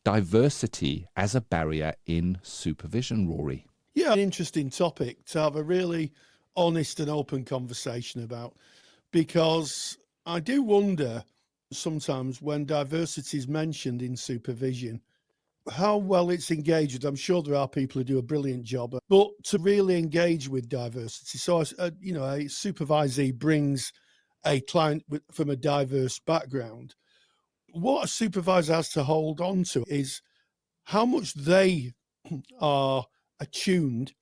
diversity as a barrier in supervision, Rory? Yeah, an interesting topic to have a really honest and open conversation about, because I do wonder sometimes when diversity is mentioned in supervision, how well it's engaged. I'm sure there are people who do a brilliant job, but to really engage with diversity. So, a supervisee brings a client from a diverse background. What a supervisor has to hold on to is how much they are attuned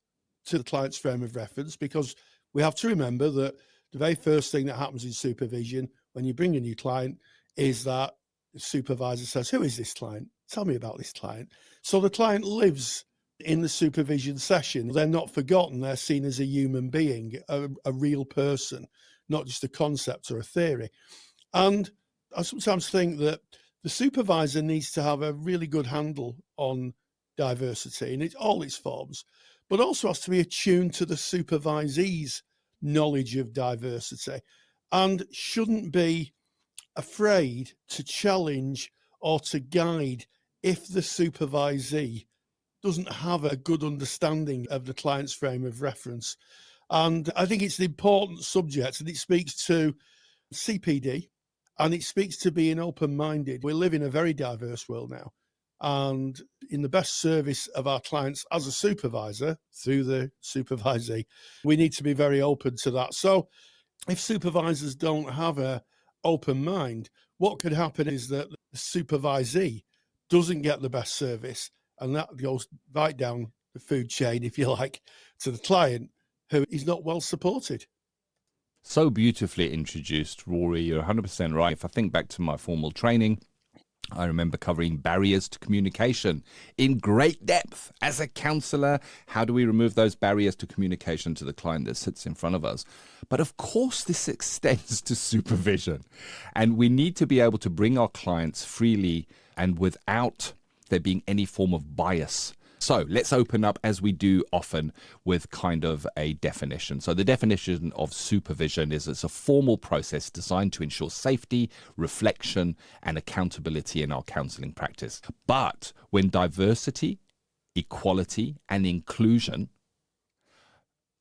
to the client's frame of reference, because we have to remember that the very first thing that happens in supervision when you bring a new client is that the supervisor says, "Who is this client? Tell me about this client." So the client lives in the supervision session. They're not forgotten. They're seen as a human being, a real person, not just a concept or a theory. And I sometimes think that the supervisor needs to have a really good handle on diversity in all its forms, but also has to be attuned to the supervisee's knowledge of diversity and shouldn't be afraid to challenge or to guide if the supervisee doesn't have a good understanding of the client's frame of reference. And I think it's an important subject, and it speaks to CPD, and it speaks to being open-minded. We live in a very diverse world now, and in the best service of our clients as a supervisor, through the supervisee, we need to be very open to that. So if supervisors don't have an open mind, what could happen is that the supervisee doesn't get the best service, and that goes right down the food chain, if you like, to the client who is not well supported. So beautifully introduced, Rory. You're 100% right. If I think back to my formal training, I remember covering barriers to communication in great depth as a counselor. How do we remove those barriers to communication to the client that sits in front of us? But of course, this extends to supervision. And we need to be able to bring our clients freely and without there being any form of bias. So let's open up, as we do often, with kind of a definition. So the definition of supervision is it's a formal process designed to ensure safety, reflection, and accountability in our counseling practice. But when diversity, equality, and inclusion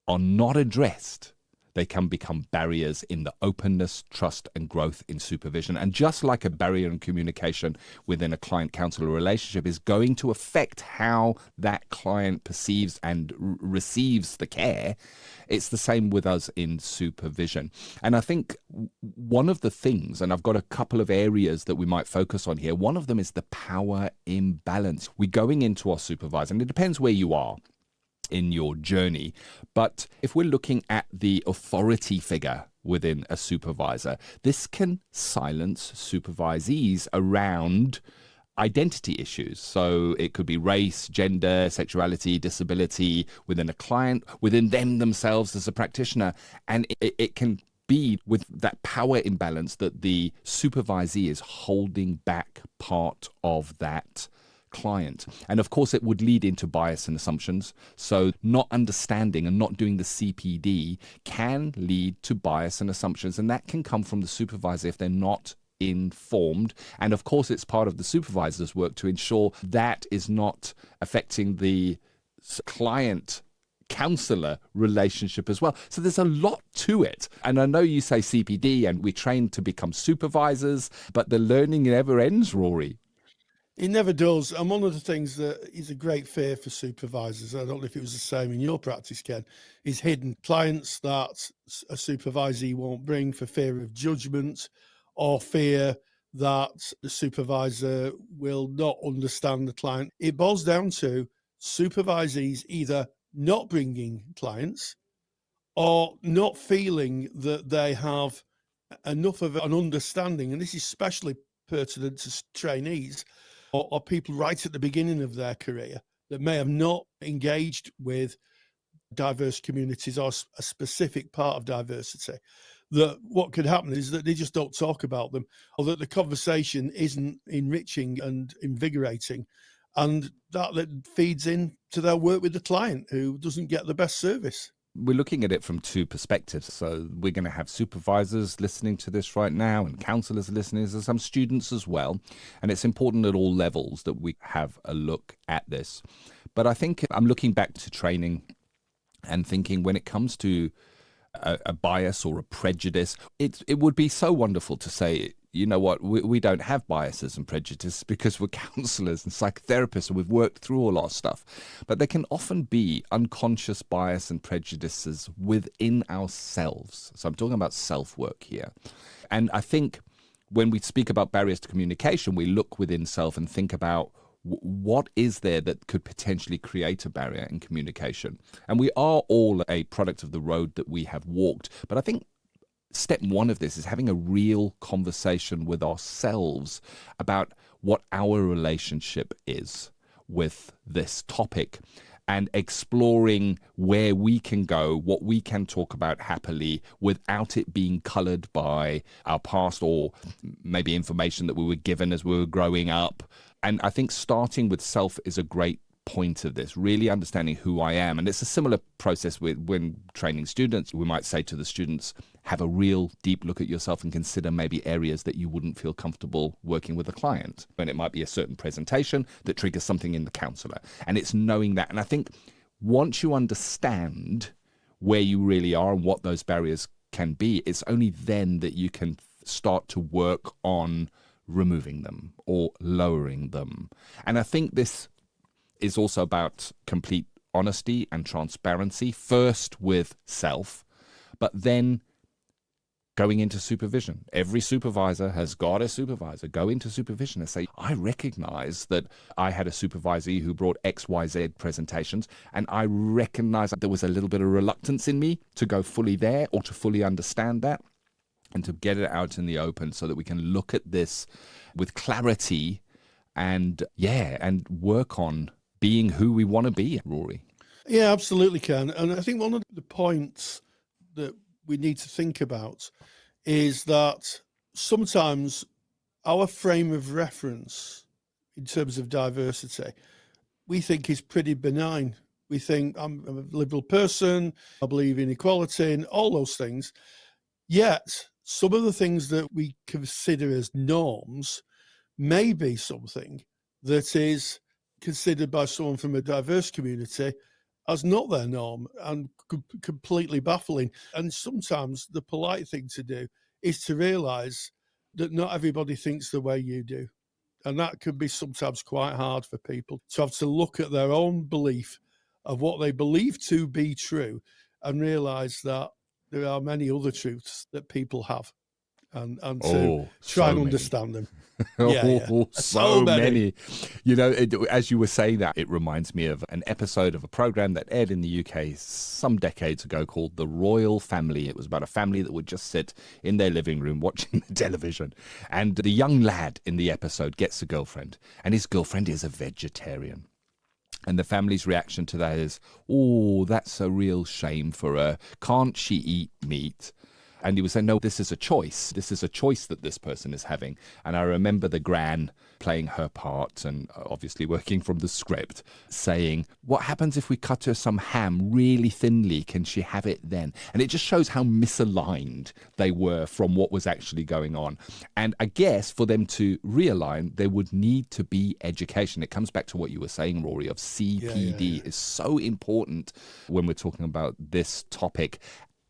are not addressed, they can become barriers in the openness, trust, and growth in supervision. And just like a barrier in communication within a client-counselor relationship is going to affect how that client perceives and receives the care, it's the same with us in supervision. And I think one of the things, and I've got a couple of areas that we might focus on here, one of them is the power imbalance. We're going into our supervisor, and it depends where you are in your journey. But if we're looking at the authority figure within a supervisor, this can silence supervisees around identity issues. So it could be race, gender, sexuality, disability within a client, within them themselves as a practitioner. And it can be with that power imbalance that the supervisee is holding back part of that client. And of course, it would lead into bias and assumptions. So not understanding and not doing the CPD can lead to bias and assumptions. And that can come from the supervisor if they're not informed. And of course, it's part of the supervisor's work to ensure that is not affecting the client counselor relationship as well. So there's a lot to it. And I know you say CPD and we train to become supervisors, but the learning never ends, Rory. It never does. And one of the things that is a great fear for supervisors, I don't know if it was the same in your practice, Ken, is hidden clients that a supervisee won't bring for fear of judgment or fear that the supervisor will not understand the client. It boils down to supervisees either not bringing clients or not feeling that they have enough of an understanding. And this is especially pertinent to trainees or people right at the beginning of their career that may have not engaged with diverse communities or a specific part of diversity, that what could happen is that they just don't talk about them, or that the conversation isn't enriching and invigorating, and that feeds into their work with the client who doesn't get the best service. we're looking at it from two perspectives. So we're going to have supervisors listening to this right now and counselors listening. There's some students as well. And it's important at all levels that we have a look at this. But I think I'm looking back to training and thinking when it comes to a bias or a prejudice, it would be so wonderful to say, you know what, we don't have biases and prejudices because we're counselors and psychotherapists and we've worked through all our stuff. But there can often be unconscious bias and prejudices within ourselves. So I'm talking about self-work here. And I think when we speak about barriers to communication, we look within self and think about what is there that could potentially create a barrier in communication? And we are all a product of the road that we have walked. But I think step one of this is having a real conversation with ourselves about what our relationship is with this topic and exploring where we can go, what we can talk about happily without it being colored by our past or maybe information that we were given as we were growing up. And I think starting with self is a great point of this, really understanding who I am. And it's a similar process with when training students. We might say to the students, have a real deep look at yourself and consider maybe areas that you wouldn't feel comfortable working with a client. And it might be a certain presentation that triggers something in the counselor. And it's knowing that. And I think once you understand where you really are and what those barriers can be, it's only then that you can start to work on removing them or lowering them. And I think this is also about complete honesty and transparency, first with self, but then going into supervision. Every supervisor has got a supervisor. Go into supervision and say, I recognize that I had a supervisee who brought XYZ presentations, and I recognize that there was a little bit of reluctance in me to go fully there or to fully understand that, and to get it out in the open so that we can look at this with clarity and work on being who we want to be, Rory. Yeah, absolutely, Ken. And I think one of the points that we need to think about is that sometimes our frame of reference in terms of diversity, we think is pretty benign. We think I'm a liberal person, I believe in equality and all those things. Yet some of the things that we consider as norms may be something that is considered by someone from a diverse community as not their norm and completely baffling. And sometimes the polite thing to do is to realize that not everybody thinks the way you do. And that can be sometimes quite hard for people to have to look at their own belief of what they believe to be true and realize that there are many other truths that people have and to try and understand them. So many. You know, as you were saying that, it reminds me of an episode of a program that aired in the UK some decades ago called The Royal Family. It was about a family that would just sit in their living room watching the television. And the young lad in the episode gets a girlfriend, and his girlfriend is a vegetarian. And the family's reaction to that is, oh, that's a real shame for her. Can't she eat meat? And he was saying, no, this is a choice. This is a choice that this person is having. And I remember the gran playing her part and obviously working from the script, saying, what happens if we cut her some ham really thinly? Can she have it then? And it just shows how misaligned they were from what was actually going on. And I guess for them to realign, there would need to be education. It comes back to what you were saying, Rory, of CPD is so important when we're talking about this topic.